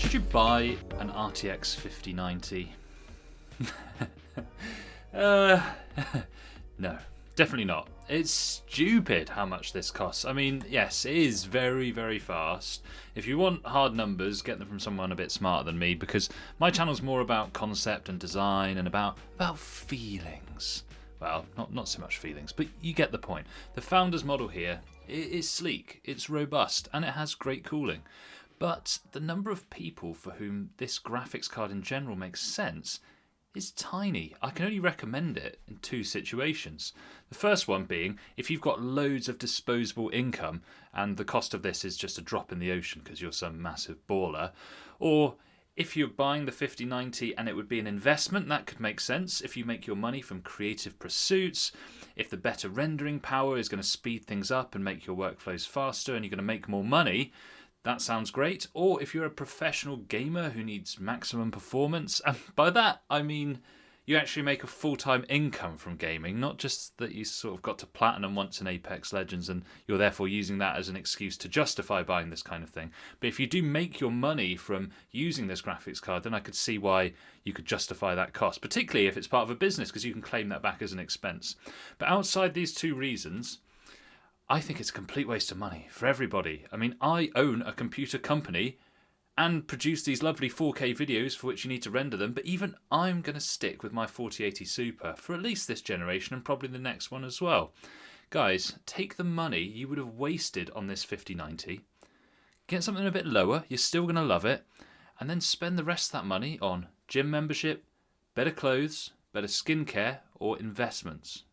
Should you buy an RTX 5090? No, definitely not. It's stupid how much this costs. I mean, yes, it is very, very fast. If you want hard numbers, get them from someone a bit smarter than me, because my channel's more about concept and design and about feelings. Well, not so much feelings, but you get the point. The Founders model here is sleek, it's robust, and it has great cooling. But the number of people for whom this graphics card in general makes sense is tiny. I can only recommend it in two situations. The first one being if you've got loads of disposable income and the cost of this is just a drop in the ocean because you're some massive baller, or if you're buying the 5090 and it would be an investment, that could make sense if you make your money from creative pursuits, if the better rendering power is going to speed things up and make your workflows faster and you're going to make more money. That sounds great. Or if you're a professional gamer who needs maximum performance, and by that I mean you actually make a full-time income from gaming, not just that you sort of got to platinum once in Apex Legends and you're therefore using that as an excuse to justify buying this kind of thing. But if you do make your money from using this graphics card, then I could see why you could justify that cost, particularly if it's part of a business, because you can claim that back as an expense. But outside these two reasons, I think it's a complete waste of money for everybody. I mean, I own a computer company and produce these lovely 4K videos for which you need to render them, but even I'm going to stick with my 4080 Super for at least this generation and probably the next one as well. Guys, take the money you would have wasted on this 5090, get something a bit lower, you're still going to love it, and then spend the rest of that money on gym membership, better clothes, better skincare, or investments.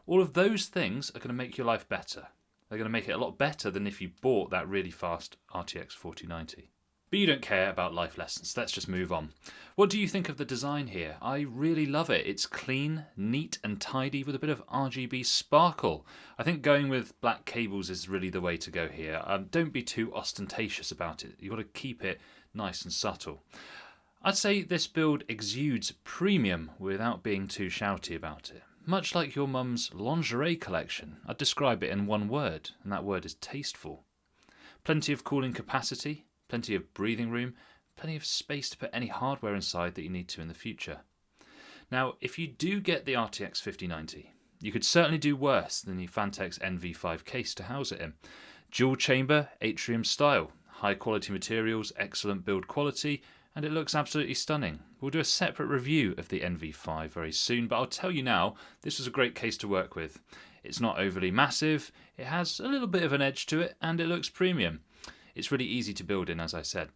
All of those things are going to make your life better. They're going to make it a lot better than if you bought that really fast RTX 4090. But you don't care about life lessons. Let's just move on. What do you think of the design here? I really love it. It's clean, neat and tidy with a bit of RGB sparkle. I think going with black cables is really the way to go here. Don't be too ostentatious about it. You've got to keep it nice and subtle. I'd say this build exudes premium without being too shouty about it. Much like your mum's lingerie collection, I'd describe it in one word, and that word is tasteful. Plenty of cooling capacity, plenty of breathing room, plenty of space to put any hardware inside that you need to in the future. Now, if you do get the RTX 5090, you could certainly do worse than the Phanteks NV5 case to house it in. Dual chamber, atrium style, high quality materials, excellent build quality, and it looks absolutely stunning. We'll do a separate review of the NV5 very soon, but I'll tell you now, this was a great case to work with. It's not overly massive, it has a little bit of an edge to it, and it looks premium. It's really easy to build in, as I said.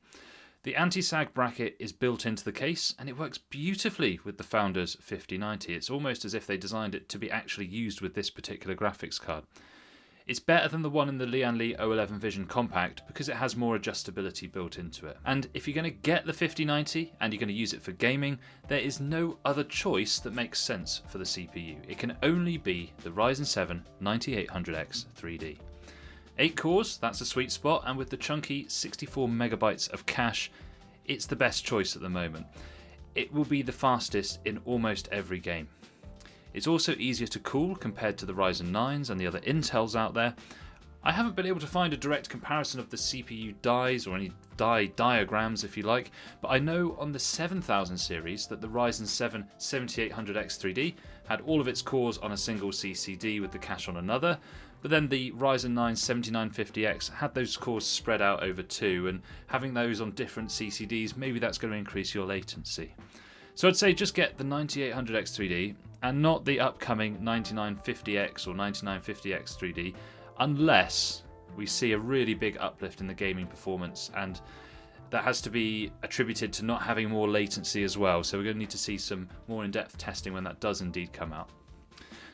The anti-sag bracket is built into the case and it works beautifully with the Founders 5090. It's almost as if they designed it to be actually used with this particular graphics card. It's better than the one in the Lian Li O11 Vision Compact because it has more adjustability built into it. And if you're going to get the 5090 and you're going to use it for gaming, there is no other choice that makes sense for the CPU. It can only be the Ryzen 7 9800X 3D. 8 cores, that's a sweet spot, and with the chunky 64 megabytes of cache, it's the best choice at the moment. It will be the fastest in almost every game. It's also easier to cool compared to the Ryzen 9s and the other Intels out there. I haven't been able to find a direct comparison of the CPU dies or any die diagrams if you like, but I know on the 7000 series that the Ryzen 7 7800X 3D had all of its cores on a single CCD with the cache on another, but then the Ryzen 9 7950X had those cores spread out over two, and having those on different CCDs, maybe that's going to increase your latency. So I'd say just get the 9800X 3D and not the upcoming 9950X or 9950X 3D unless we see a really big uplift in the gaming performance, and that has to be attributed to not having more latency as well. So we're going to need to see some more in-depth testing when that does indeed come out.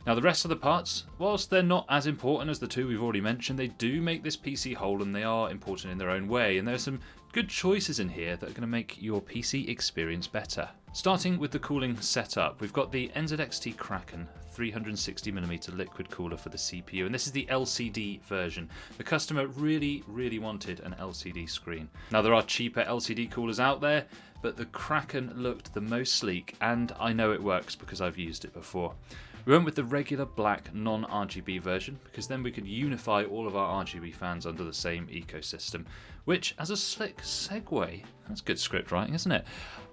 Now the rest of the parts, whilst they're not as important as the two we've already mentioned, they do make this PC whole and they are important in their own way, and there are some good choices in here that are going to make your PC experience better. Starting with the cooling setup, we've got the NZXT Kraken 360mm liquid cooler for the CPU, and this is the LCD version. The customer really wanted an LCD screen. Now there are cheaper LCD coolers out there, but the Kraken looked the most sleek, and I know it works because I've used it before. We went with the regular black non-RGB version because then we could unify all of our RGB fans under the same ecosystem, which, as a slick segue, that's good script writing, isn't it,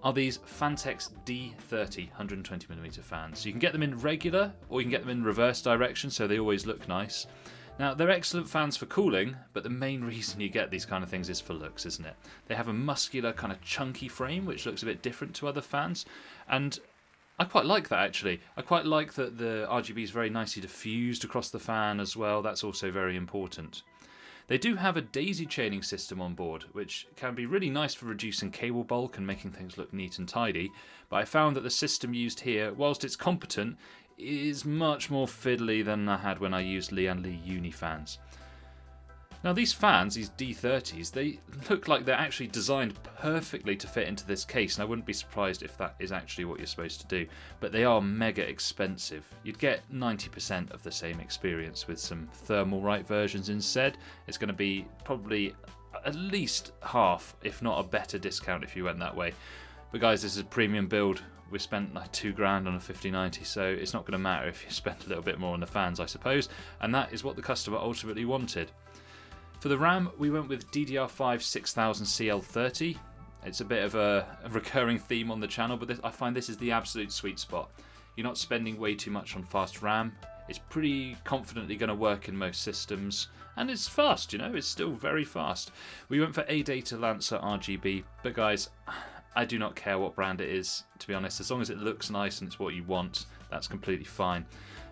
are these Phanteks D30 120mm fans. So you can get them in regular or you can get them in reverse direction, so they always look nice. Now, they're excellent fans for cooling, but the main reason you get these kind of things is for looks, isn't it? They have a muscular, kind of chunky frame, which looks a bit different to other fans, and I quite like that actually. I quite like that the RGB is very nicely diffused across the fan as well. That's also very important. They do have a daisy chaining system on board, which can be really nice for reducing cable bulk and making things look neat and tidy, but I found that the system used here, whilst it's competent, is much more fiddly than I had when I used Lian Li Uni fans. Now these fans, these D30s, they look like they're actually designed perfectly to fit into this case, and I wouldn't be surprised if that is actually what you're supposed to do, but they are mega expensive. You'd get 90% of the same experience with some Thermalright versions instead. It's going to be probably at least half, if not a better discount if you went that way. But guys, this is a premium build. We spent like $2,000 on a 5090, so it's not going to matter if you spend a little bit more on the fans, I suppose, and that is what the customer ultimately wanted. For the RAM, we went with DDR5 6000CL30. It's a bit of a recurring theme on the channel, but I find this is the absolute sweet spot. You're not spending way too much on fast RAM. It's pretty confidently going to work in most systems, and it's fast, you know, it's still very fast. We went for ADATA Lancer RGB, but guys, I do not care what brand it is, to be honest. As long as it looks nice and it's what you want, that's completely fine.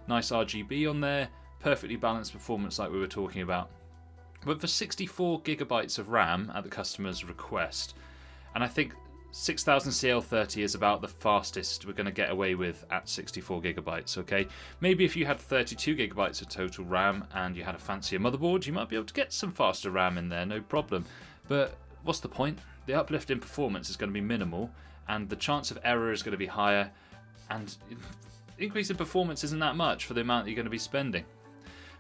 Nice RGB on there, perfectly balanced performance like we were talking about. But for 64GB of RAM at the customer's request, and I think 6000CL30 is about the fastest we're going to get away with at 64GB, okay? Maybe if you had 32GB of total RAM and you had a fancier motherboard, you might be able to get some faster RAM in there, no problem. But what's the point? The uplift in performance is going to be minimal, and the chance of error is going to be higher, and increase in performance isn't that much for the amount that you're going to be spending.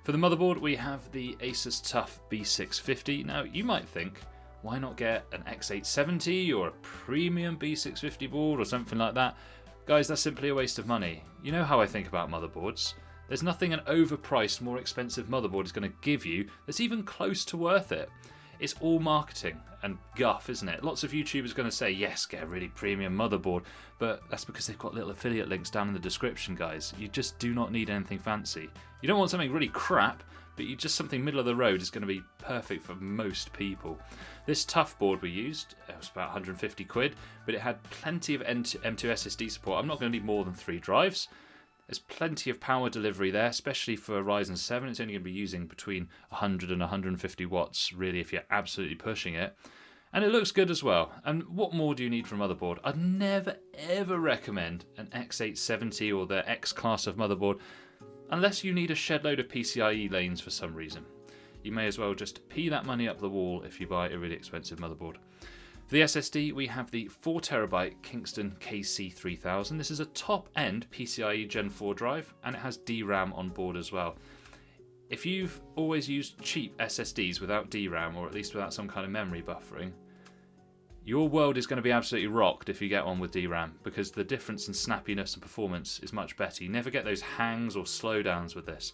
For the motherboard, we have the ASUS TUF B650. Now, you might think, why not get an X870 or a premium B650 board or something like that? Guys, that's simply a waste of money. You know how I think about motherboards. There's nothing an overpriced, more expensive motherboard is going to give you that's even close to worth it. It's all marketing and guff, isn't it? Lots of YouTubers are going to say, yes, get a really premium motherboard, but that's because they've got little affiliate links down in the description, guys. You just do not need anything fancy. You don't want something really crap, but you just something middle of the road is going to be perfect for most people. This TUF board we used, it was about 150 quid, but it had plenty of M2 SSD support. I'm not going to need more than 3 drives. There's plenty of power delivery there, especially for Ryzen 7. It's only going to be using between 100 and 150 watts, really, if you're absolutely pushing it. And it looks good as well. And what more do you need from a motherboard? I'd never ever recommend an X870 or the X class of motherboard unless you need a shed load of PCIe lanes for some reason. You may as well just pee that money up the wall if you buy a really expensive motherboard. For the SSD, we have the 4TB Kingston KC3000. This is a top-end PCIe Gen 4 drive, and it has DRAM on board as well. If you've always used cheap SSDs without DRAM, or at least without some kind of memory buffering, your world is going to be absolutely rocked if you get one with DRAM, because the difference in snappiness and performance is much better. You never get those hangs or slowdowns with this.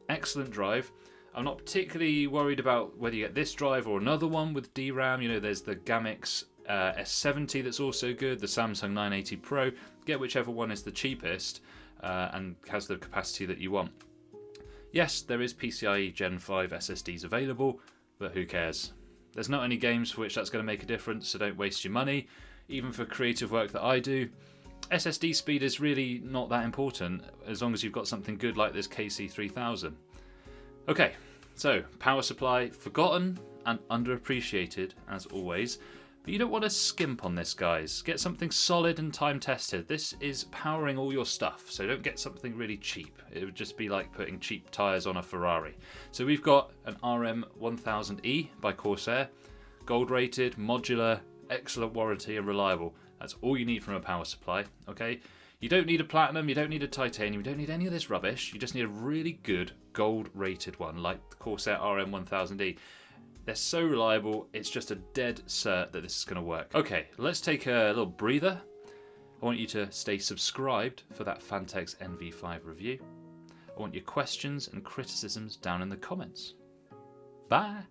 Excellent drive. I'm not particularly worried about whether you get this drive or another one with DRAM. You know, there's the Gamix S70 that's also good, the Samsung 980 Pro. Get whichever one is the cheapest and has the capacity that you want. Yes, there is PCIe Gen 5 SSDs available, but who cares? There's not any games for which that's going to make a difference, so don't waste your money. Even for creative work that I do, SSD speed is really not that important as long as you've got something good like this KC3000. Okay, so power supply, forgotten and underappreciated as always, but you don't want to skimp on this, guys. Get something solid and time tested. This is powering all your stuff, so don't get something really cheap. It would just be like putting cheap tyres on a Ferrari. So we've got an RM1000e by Corsair, gold rated, modular, excellent warranty and reliable. That's all you need from a power supply, okay? You don't need a platinum, you don't need a titanium, you don't need any of this rubbish. You just need a really good gold-rated one, like the Corsair RM1000e. They're so reliable, it's just a dead cert that this is going to work. Okay, let's take a little breather. I want you to stay subscribed for that Phanteks NV5 review. I want your questions and criticisms down in the comments. Bye!